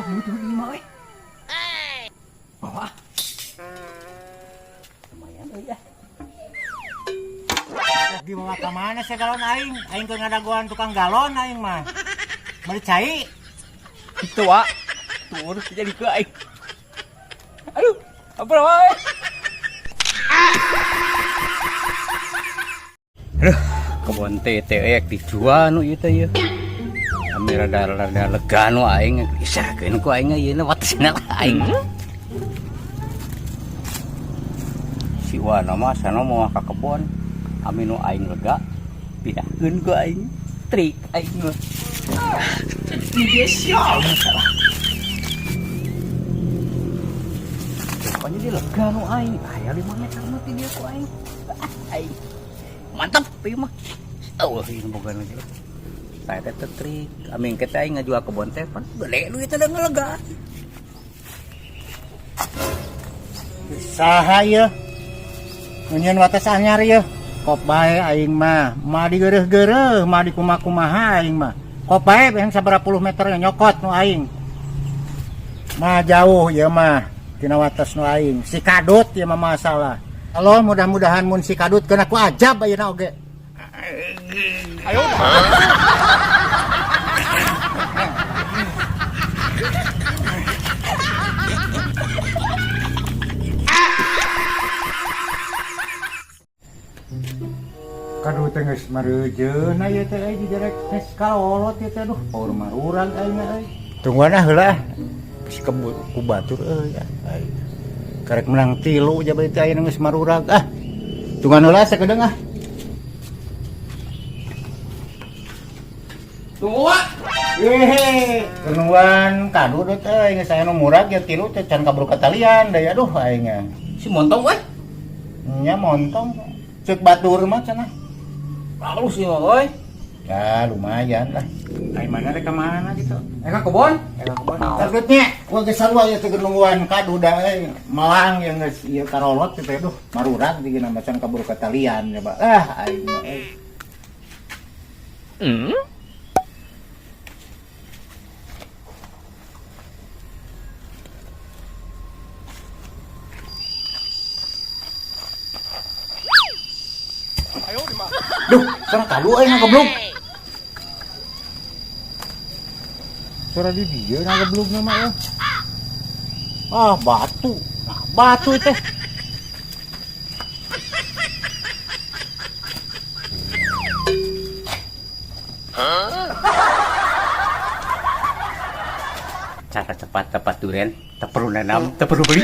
Tuh ini mah we. Bawa. Lumayan ya. Dibawa ke mana sih galon aing? Aing ke ngadaguan tukang galon aing mah. Beli cai. Itu wa. Tuh jadi ke aing. Aduh, apa wae? Aduh, kebon teh ek dijual nu ieu teh ieu. Kami rada lega nu aing isakeun ku aing ieu watesna aing. Si Wana mah sana mau ka kebon. Ami nu aing lega pindahkeun ku aing. Trik aing mah. Dia sial masalah. Pokoknya dia lega nu aing. Aya 5 meter mah ti dia ku aing. Aing. Mantap ieu mah. Oh, ini boga lagi. Saya teh trik. Amin kita aing ngajual kebon teh pan gede duit teh ngalega. Saha ieu? Nyeun wates anyar ieu. Kop bae aing mah digeureuh-geureuh, mah dikumaha-kumaha aing mah. Kop bae yang sabaraha puluh meter nyokot nu aing. Mah jauh ieu mah tina wates nu aing. Si kadut ieu mah masalah. Halo, mudah-mudahan mun si kadut keun aku ajab ayeuna oge. Ayo. Kadut teh geus mareujeun ieu teh di derek tes kalolot ieu teh duh paur marurag aing euy. Tungguan heula. Si kebut ku batur euy. Karek menang 3 jabe teh ayeuna geus marurag ah. Tungguan heula sakedeung ah. Tunggu wa. Hehe, kenuan kado teh geus aya nu murag ya 3 teh can kabur katalian da aduh aing. Si montong we. Nya montong. Ceuk batur mah cenah. Halus ieu mah we. Ya lumayan lah. Aing mana rek ka mana gitu. Eka kebon. Targetnya gua geus sarua ya teh nungguan kado da malang yang geus ieu karolot teh duh marurag digina macan kabur katalian coba. Ah aing mah Duh, sana kadu aing goblok. Suara di dia na goblok nama ya. Ah, batu. Nah, batu teh. Cara cepat dapat durian, tak perlu nanam, tak perlu beli.